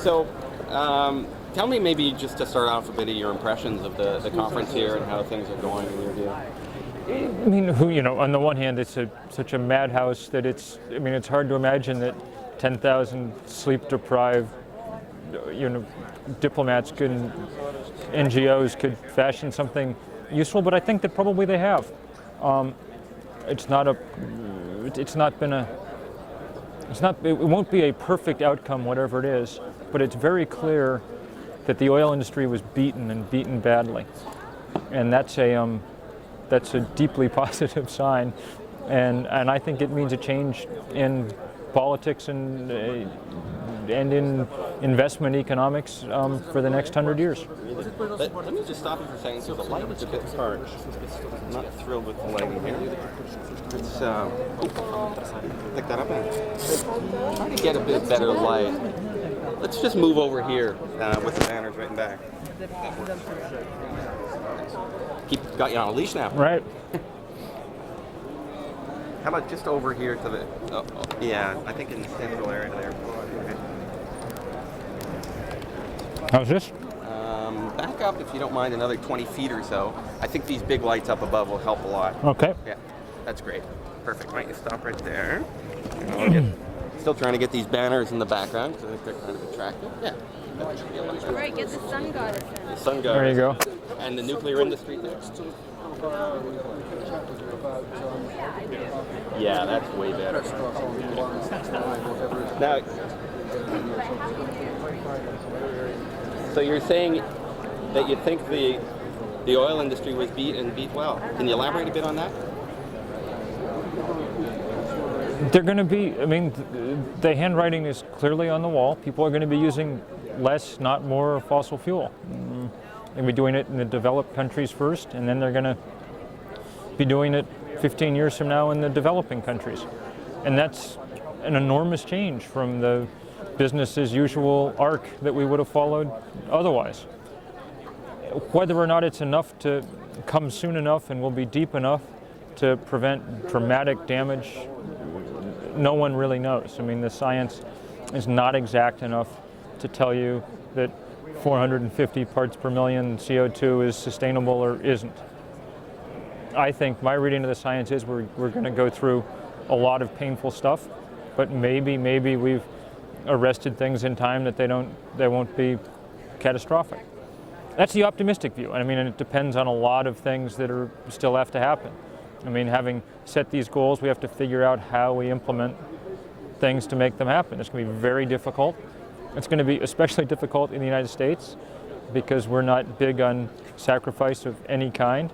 So, tell me maybe just to start off a bit of your impressions of the conference here and how things are going in your view. I mean, on the one hand, it's such a madhouse that it's hard to imagine that 10,000 sleep-deprived, diplomats and NGOs could fashion something useful, but I think that probably they have. It won't be a perfect outcome, whatever it is, but it's very clear that the oil industry was beaten and beaten badly, and that's a deeply positive sign, and I think it means a change in politics and in investment economics for the next 100 years. Let me just stop you for a second. So the light is a bit harsh. I'm not thrilled with the lighting here. Let's pick that up and try to get a bit better light. Let's just move over here with the banners right in back. Got you on a leash now. Right. How about just over here to the... yeah, I think in the central area there. How's this? Back up, if you don't mind, another 20 feet or so. I think these big lights up above will help a lot. Okay. Yeah, that's great. Perfect. Why don't you stop right there? Still trying to get these banners in the background because I think they're kind of attractive. Yeah. All right, get the sun goddess in. The sun goddess. There you go. And the nuclear industry there. Yeah, that's way better. Now, so you're saying that you think the oil industry was beat well. Can you elaborate a bit on that? They're going to be, the handwriting is clearly on the wall. People are going to be using less, not more, fossil fuel. They're going to be doing it in the developed countries first, and then they're going to be doing it 15 years from now in the developing countries. And that's an enormous change from the business as usual arc that we would have followed otherwise. Whether or not it's enough to come soon enough and will be deep enough to prevent dramatic damage, no one really knows. The science is not exact enough to tell you that 450 parts per million CO2 is sustainable or isn't. I think my reading of the science is we're going to go through a lot of painful stuff, but maybe we've arrested things in time that they won't be catastrophic. That's the optimistic view. And it depends on a lot of things that are still have to happen. Having set these goals, we have to figure out how we implement things to make them happen. It's going to be very difficult. It's going to be especially difficult in the United States because we're not big on sacrifice of any kind,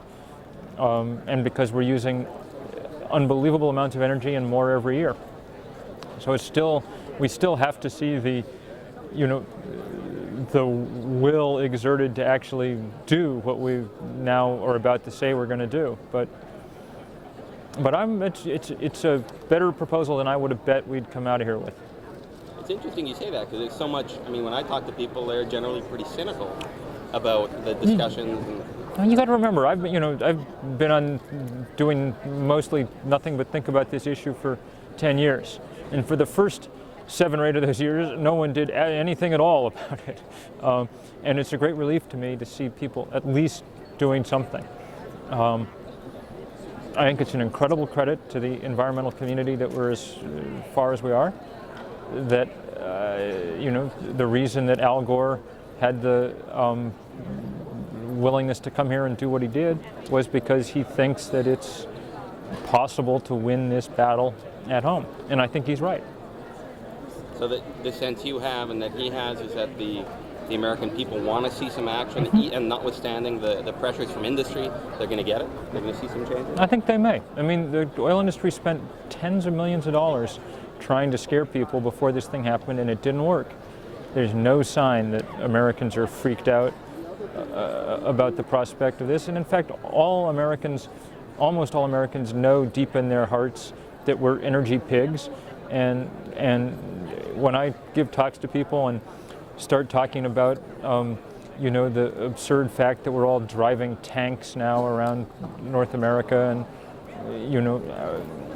and because we're using unbelievable amounts of energy and more every year. So we still have to see the will exerted to actually do what we now are about to say we're going to do. But it's a better proposal than I would have bet we'd come out of here with. It's interesting you say that because there's so much. When I talk to people, they're generally pretty cynical about the discussions. And you got to remember, I've been on doing mostly nothing but think about this issue for 10 years, and for the first 7 or 8 of those years, no one did anything at all about it. And it's a great relief to me to see people at least doing something. I think it's an incredible credit to the environmental community that we're as far as we are. That the reason that Al Gore had the willingness to come here and do what he did was because he thinks that it's possible to win this battle at home, and I think he's right. So the sense you have and that he has is that the American people want to see some action, and notwithstanding the pressures from industry, they're going to get it? They're going to see some changes? I think they may. The oil industry spent tens of millions of dollars trying to scare people before this thing happened, and it didn't work. There's no sign that Americans are freaked out about the prospect of this, and in fact, almost all Americans know deep in their hearts that we're energy pigs, and when I give talks to people and start talking about the absurd fact that we're all driving tanks now around North America, and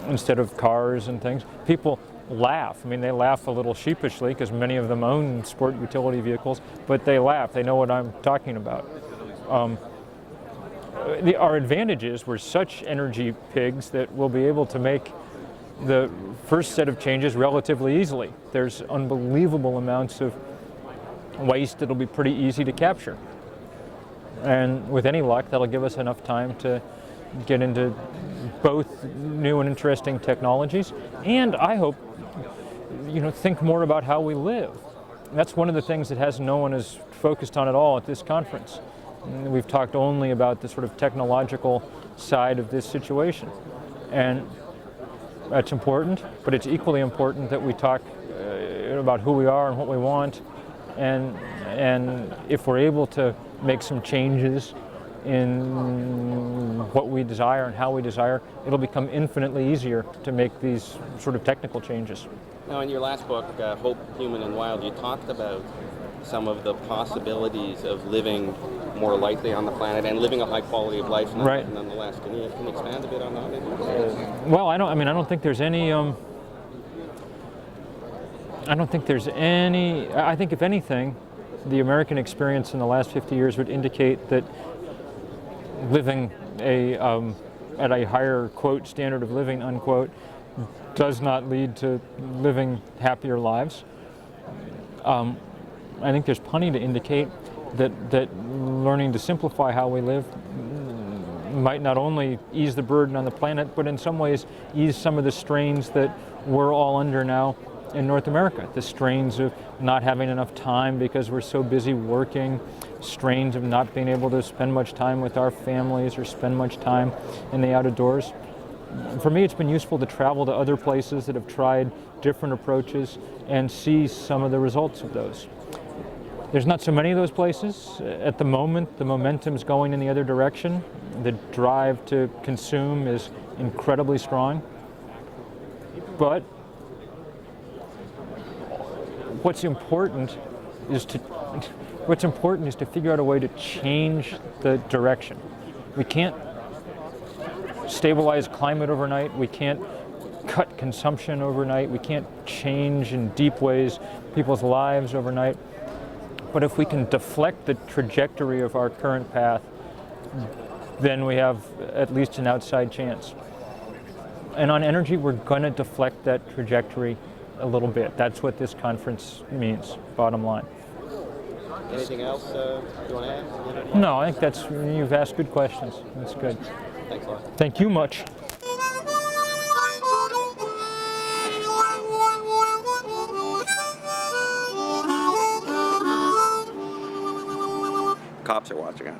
instead of cars and things. People laugh. I mean, they laugh a little sheepishly because many of them own sport utility vehicles, but they laugh. They know what I'm talking about. Our advantage is we're such energy pigs that we'll be able to make the first set of changes relatively easily. There's unbelievable amounts of waste that'll be pretty easy to capture. And with any luck, that'll give us enough time to get into both new and interesting technologies, and I hope, think more about how we live. That's one of the things that no one has focused on at all at this conference. We've talked only about the sort of technological side of this situation, and that's important, but it's equally important that we talk about who we are and what we want, and if we're able to make some changes in what we desire and how we desire, it'll become infinitely easier to make these sort of technical changes. Now, in your last book, Hope, Human and Wild, you talked about some of the possibilities of living more lightly on the planet and living a high quality of life nonetheless. Can you expand a bit on that? Well, I don't think there's any. I think if anything, the American experience in the last 50 years would indicate that living at a higher, quote, standard of living, unquote, does not lead to living happier lives. I think there's plenty to indicate that learning to simplify how we live might not only ease the burden on the planet, but in some ways ease some of the strains that we're all under now in North America. The strains of not having enough time because we're so busy working, strains of not being able to spend much time with our families or spend much time in the outdoors. For me, it's been useful to travel to other places that have tried different approaches and see some of the results of those. There's not so many of those places. At the moment, the momentum's going in the other direction. The drive to consume is incredibly strong. But what's important is to figure out a way to change the direction. We can't stabilize climate overnight. We can't cut consumption overnight. We can't change in deep ways people's lives overnight. But if we can deflect the trajectory of our current path, then we have at least an outside chance. And on energy, we're going to deflect that trajectory a little bit. That's what this conference means, bottom line. Anything else you want to add? No, I think you've asked good questions. That's good. Thanks a lot. Thank you much. Cops are watching us.